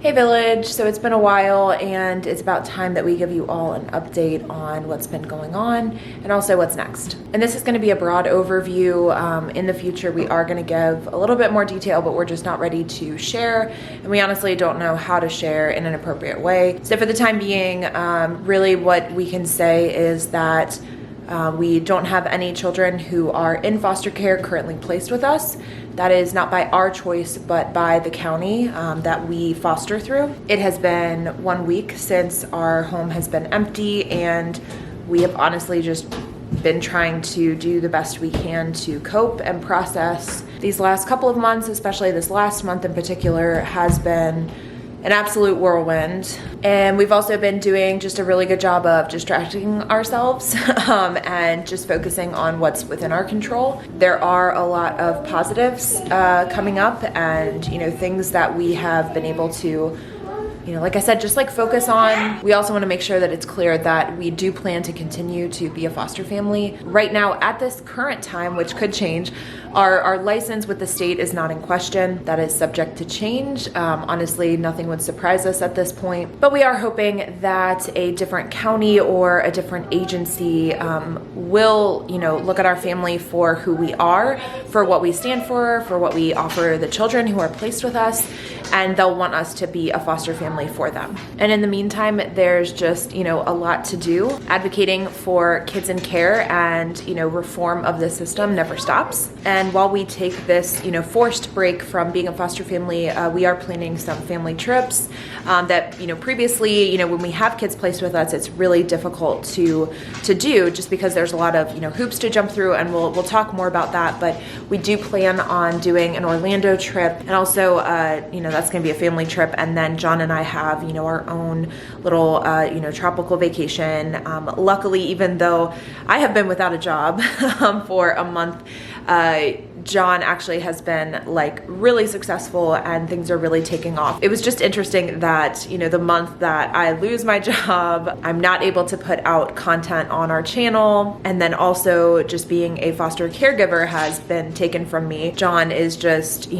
Hey Village, so it's been a while and it's about time that we give you all an update on what's been going on and also what's next. And this is going to be a broad overview. In the future we are going to give a little bit more detail, but we're just not ready to share, and we honestly don't know how to share in an appropriate way. So for the time being, really what we can say is that we don't have any children who are in foster care currently placed with us. That is not by our choice, but by the county that we foster through. It has been 1 week since our home has been empty, and we have honestly just been trying to do the best we can to cope and process. These last couple of months, especially this last month in particular, has been an absolute whirlwind. And we've also been doing just a really good job of distracting ourselves and just focusing on what's within our control. There are a lot of positives coming up, and things that we have been able to like I said, just focus on. We also want to make sure that it's clear that we do plan to continue to be a foster family. Right now, at this current time, which could change, our license with the state is not in question. That is subject to change. Honestly, nothing would surprise us at this point. But we are hoping that a different county or a different agency will, look at our family for who we are, for what we stand for what we offer the children who are placed with us, and they'll want us to be a foster family for them. And in the meantime, there's just, a lot to do. Advocating for kids in care and, reform of the system never stops. And while we take this, forced break from being a foster family, we are planning some family trips that, previously, when we have kids placed with us, it's really difficult to do just because there's a lot of, hoops to jump through, and we'll talk more about that. But we do plan on doing an Orlando trip, and also, that's going to be a family trip. And then John and I have, our own little, tropical vacation. Luckily, even though I have been without a job for a month, John actually has been really successful, and things are really taking off. It was just interesting that, the month that I lose my job, I'm not able to put out content on our channel. And then also just being a foster caregiver has been taken from me. John is just,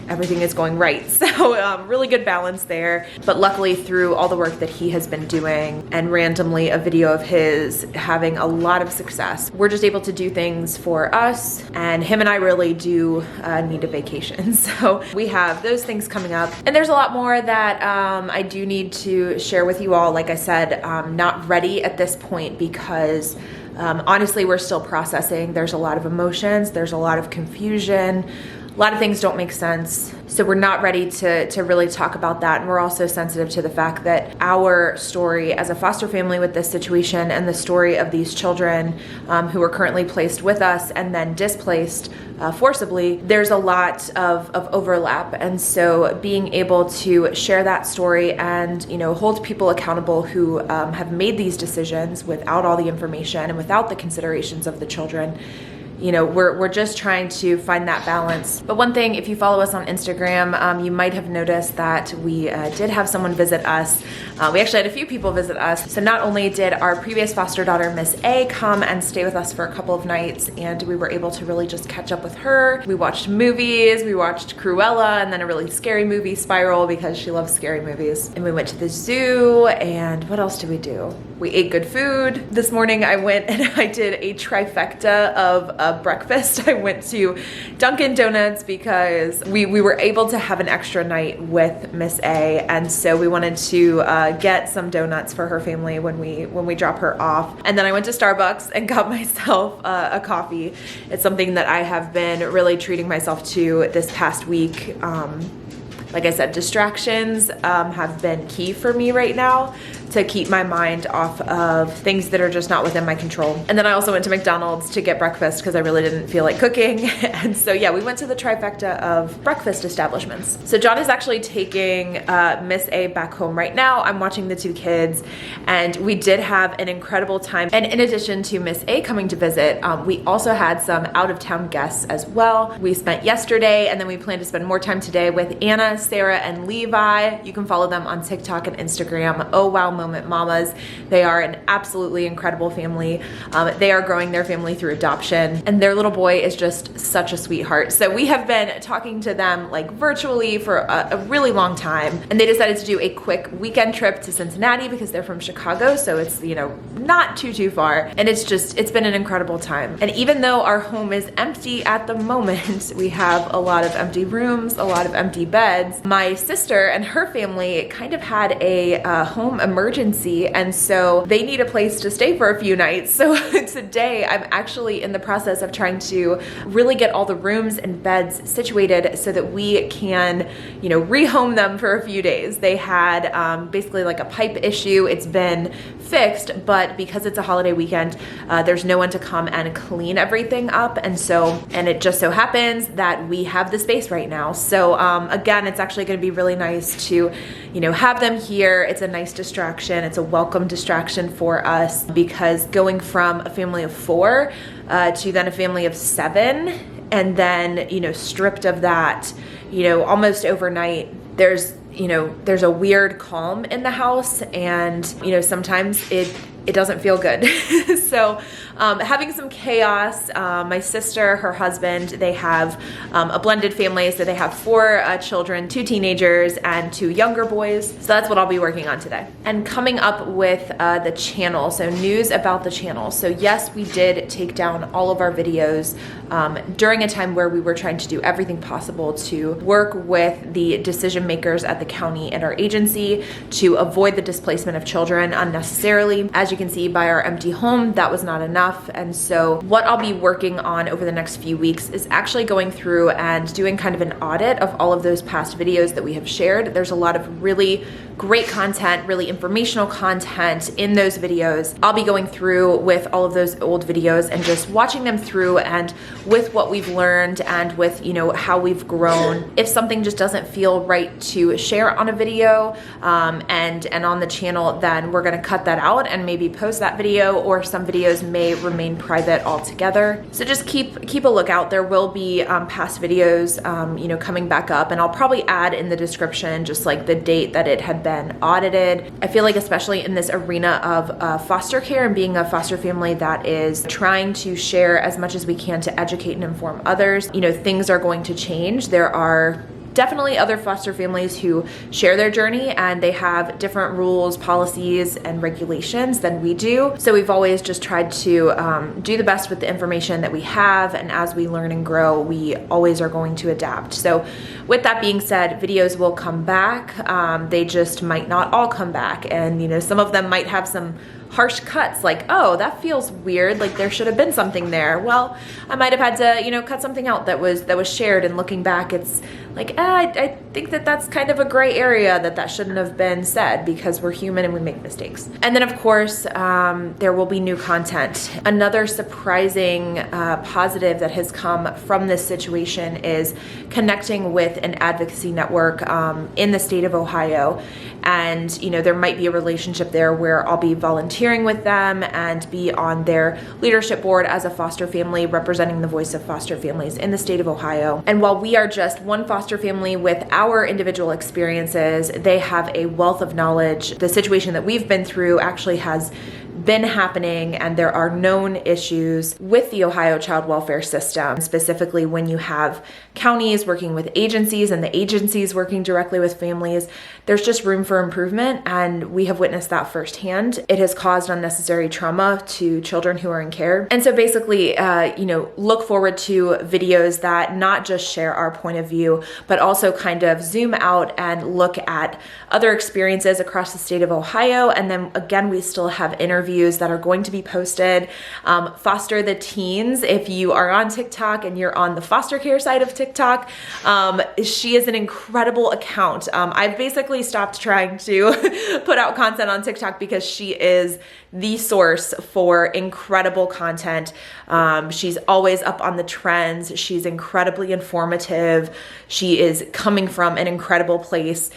everything is going right. So really good balance there. But luckily, through all the work that he has been doing, and randomly a video of his having a lot of success, we're just able to do things for us, and him and I really do need a vacation. So we have those things coming up, and there's a lot more that I do need to share with you all. Like I said, not ready at this point because honestly, we're still processing. There's a lot of emotions, there's a lot of confusion, a lot of things don't make sense. So we're not ready to really talk about that. And we're also sensitive to the fact that our story as a foster family with this situation, and the story of these children who are currently placed with us and then displaced forcibly, there's a lot of overlap. And so being able to share that story and, hold people accountable who have made these decisions without all the information and without the considerations of the children, we're just trying to find that balance. But one thing, if you follow us on Instagram, you might have noticed that we did have someone visit us. We actually had a few people visit us. So not only did our previous foster daughter, Miss A, come and stay with us for a couple of nights, and we were able to really just catch up with her. We watched movies, we watched Cruella, and then a really scary movie, Spiral, because she loves scary movies. And we went to the zoo, and what else did we do? We ate good food. This morning I went and I did a trifecta of breakfast. I went to Dunkin' Donuts because we were able to have an extra night with Miss A, and so we wanted to get some donuts for her family when we drop her off. And then I went to Starbucks and got myself a coffee. It's something that I have been really treating myself to this past week. Like I said, distractions have been key for me right now to keep my mind off of things that are just not within my control. And then I also went to McDonald's to get breakfast because I really didn't feel like cooking. And so yeah, we went to the trifecta of breakfast establishments. So John is actually taking Miss A back home right now. I'm watching the two kids, and we did have an incredible time. And in addition to Miss A coming to visit, we also had some out-of-town guests as well. We spent yesterday, and then we plan to spend more time today with Anna Hannah, Sarah, and Levi. You can follow them on TikTok and Instagram, Oh Wow Moment Mamas. They are an absolutely incredible family. They are growing their family through adoption, and their little boy is just such a sweetheart. So we have been talking to them like virtually for a really long time, and they decided to do a quick weekend trip to Cincinnati because they're from Chicago, so it's, you know, not too far, and it's been an incredible time. And even though our home is empty at the moment, we have a lot of empty rooms, a lot of empty beds. My sister and her family kind of had a home emergency, and so they need a place to stay for a few nights. So today I'm actually in the process of trying to really get all the rooms and beds situated so that we can, you know, rehome them for a few days. They had basically like a pipe issue. It's been fixed, but because it's a holiday weekend, there's no one to come and clean everything up, and it just so happens that we have the space right now. So again, it's actually going to be really nice to, you know, have them here. It's a nice distraction. It's a welcome distraction for us, because going from a family of 4 to then a family of 7, and then, you know, stripped of that, you know, almost overnight, there's a weird calm in the house, and, you know, sometimes it doesn't feel good. So having some chaos. My sister, her husband, they have a blended family, so they have 4 children, 2 teenagers and 2 younger boys. So that's what I'll be working on today. And coming up with the channel, so news about the channel. So yes, we did take down all of our videos during a time where we were trying to do everything possible to work with the decision makers at the county and our agency to avoid the displacement of children unnecessarily. As you can see by our empty home, that was not enough. And so what I'll be working on over the next few weeks is actually going through and doing kind of an audit of all of those past videos that we have shared. There's a lot of really great content, really informational content in those videos. I'll be going through with all of those old videos and just watching them through, and with what we've learned and with, you know, how we've grown. If something just doesn't feel right to share on a video and on the channel, then we're gonna cut that out and maybe post that video, or some videos may remain private altogether. So just keep a lookout. There will be past videos, you know, coming back up, and I'll probably add in the description just like the date that it had been audited. I feel like, especially in this arena of foster care and being a foster family that is trying to share as much as we can to educate and inform others, you know, things are going to change. There are definitely other foster families who share their journey, and they have different rules, policies, and regulations than we do. So we've always just tried to do the best with the information that we have, and as we learn and grow, we always are going to adapt. So with that being said, videos will come back. They just might not all come back, and, you know, some of them might have some harsh cuts, like, oh, that feels weird, like there should have been something there. Well, I might have had to, you know, cut something out that was shared, and looking back, it's like, I think that that's kind of a gray area, that shouldn't have been said, because we're human and we make mistakes. And then of course, there will be new content. Another surprising positive that has come from this situation is connecting with an advocacy network in the state of Ohio. And, you know, there might be a relationship there where I'll be volunteering with them and be on their leadership board as a foster family, representing the voice of foster families in the state of Ohio. And while we are just one foster family with our individual experiences, they have a wealth of knowledge. The situation that we've been through actually has been happening, and there are known issues with the Ohio child welfare system, specifically when you have counties working with agencies and the agencies working directly with families. There's just room for improvement, and we have witnessed that firsthand. It has caused unnecessary trauma to children who are in care. And so basically, you know, look forward to videos that not just share our point of view, but also kind of zoom out and look at other experiences across the state of Ohio. And then again, we still have interviews that are going to be posted. Foster the Teens, if you are on TikTok and you're on the foster care side of TikTok, she is an incredible account. I've basically stopped trying to put out content on TikTok because she is the source for incredible content. She's always up on the trends. She's incredibly informative. She is coming from an incredible place.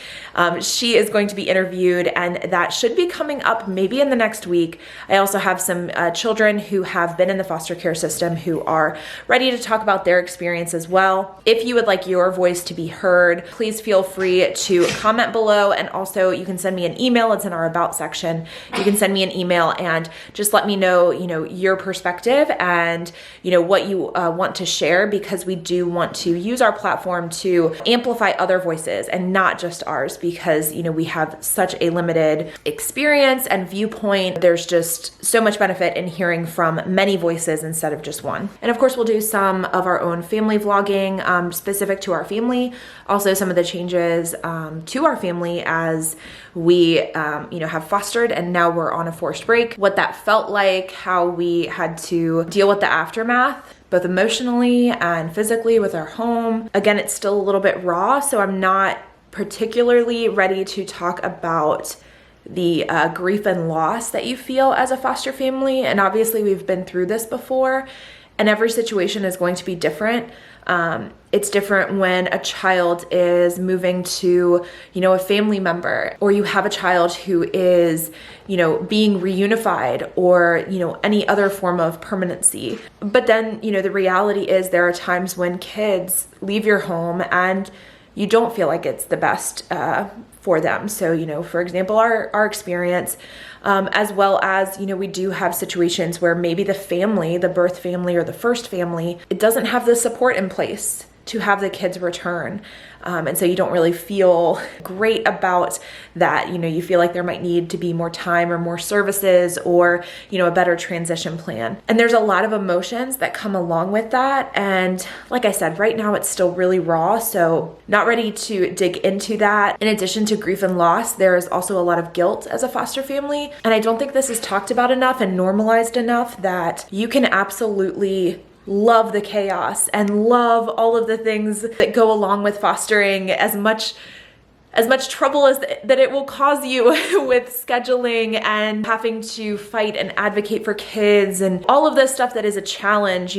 She is going to be interviewed, and that should be coming up maybe in the next week. I also have some children who have been in the foster care system who are ready to talk about their experience as well. If you would like your voice to be heard, please feel free to comment below, and also you can send me an email. It's in our About section. You can send me an email and just let me know, your perspective and, what you want to share, because we do want to use our platform to amplify other voices and not just ours, because, we have such a limited experience and viewpoint. There's just so much benefit in hearing from many voices instead of just one. And of course, we'll do some of our own family vlogging specific to our family. Also, some of the changes to our family as we, have fostered and now we're on a forced break. What that felt like, how we had to deal with the aftermath, both emotionally and physically with our home. Again, it's still a little bit raw, so I'm not particularly ready to talk about the grief and loss that you feel as a foster family. And obviously we've been through this before, and every situation is going to be different. It's different when a child is moving to, a family member, or you have a child who is, being reunified, or, any other form of permanency. But then, the reality is there are times when kids leave your home and you don't feel like it's the best for them. So, for example, our experience, as well as, we do have situations where maybe the family, the birth family or the first family, it doesn't have the support in place to have the kids return. And so you don't really feel great about that. You feel like there might need to be more time or more services or, a better transition plan. And there's a lot of emotions that come along with that. And like I said, right now it's still really raw, so not ready to dig into that. In addition to grief and loss, there is also a lot of guilt as a foster family. And I don't think this is talked about enough and normalized enough, that you can absolutely love the chaos and love all of the things that go along with fostering, as much trouble as that it will cause you with scheduling and having to fight and advocate for kids and all of this stuff that is a challenge,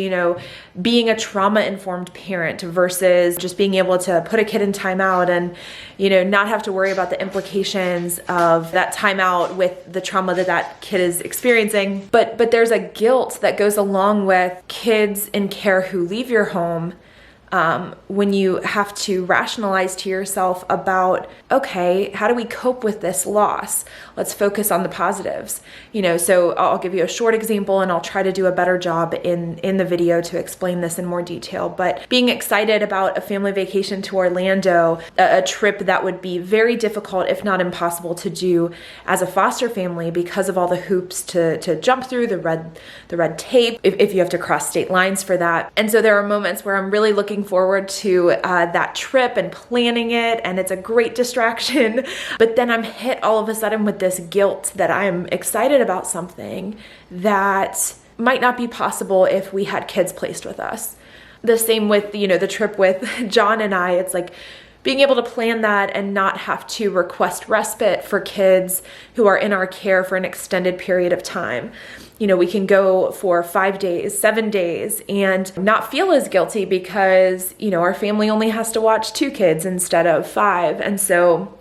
being a trauma-informed parent versus just being able to put a kid in timeout and, not have to worry about the implications of that timeout with the trauma that kid is experiencing. But there's a guilt that goes along with kids in care who leave your home. When you have to rationalize to yourself about, okay, how do we cope with this loss? Let's focus on the positives. So I'll give you a short example, and I'll try to do a better job in the video to explain this in more detail. But being excited about a family vacation to Orlando, a trip that would be very difficult, if not impossible, to do as a foster family because of all the hoops to jump through, the red tape, if you have to cross state lines for that. And so there are moments where I'm really looking forward to that trip and planning it, and it's a great distraction. But then I'm hit all of a sudden with this guilt that I'm excited about something that might not be possible if we had kids placed with us. The same with, the trip with John and I. It's like being able to plan that and not have to request respite for kids who are in our care for an extended period of time. We can go for 5 days, 7 days, and not feel as guilty because, our family only has to watch 2 kids instead of 5. And so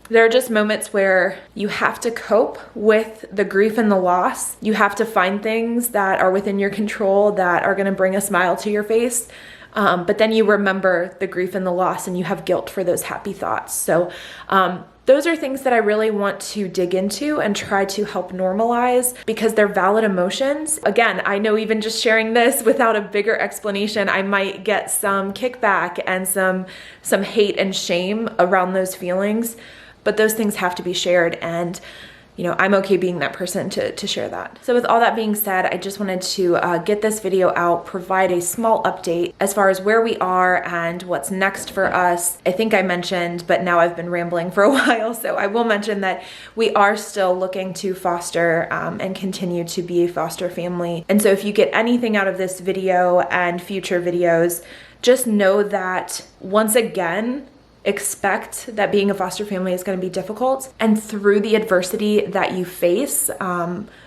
there are just moments where you have to cope with the grief and the loss. You have to find things that are within your control that are going to bring a smile to your face. But then you remember the grief and the loss, and you have guilt for those happy thoughts. So those are things that I really want to dig into and try to help normalize, because they're valid emotions. Again, I know even just sharing this without a bigger explanation, I might get some kickback and some hate and shame around those feelings, but those things have to be shared, and I'm okay being that person to share that. So with all that being said, I just wanted to get this video out, provide a small update as far as where we are and what's next for us. I think I mentioned, but now I've been rambling for a while, so I will mention that we are still looking to foster and continue to be a foster family. And so if you get anything out of this video and future videos, just know that, once again, expect that being a foster family is going to be difficult, and through the adversity that you face,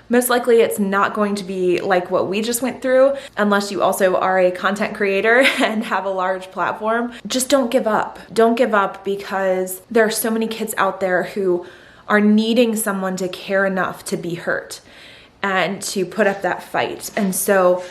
most likely it's not going to be like what we just went through, unless you also are a content creator and have a large platform. Just don't give up. Don't give up, because there are so many kids out there who are needing someone to care enough to be hurt. and to put up that fight. And so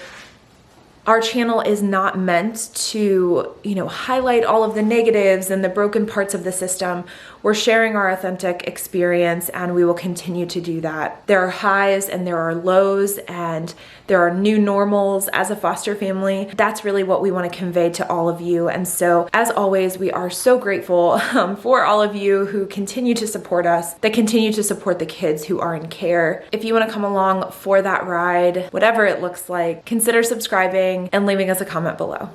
our channel is not meant to, highlight all of the negatives and the broken parts of the system. We're sharing our authentic experience, and we will continue to do that. There are highs and there are lows, and there are new normals as a foster family. That's really what we want to convey to all of you. And so, as always, we are so grateful for all of you who continue to support us, that continue to support the kids who are in care. If you want to come along for that ride, whatever it looks like, consider subscribing and leaving us a comment below.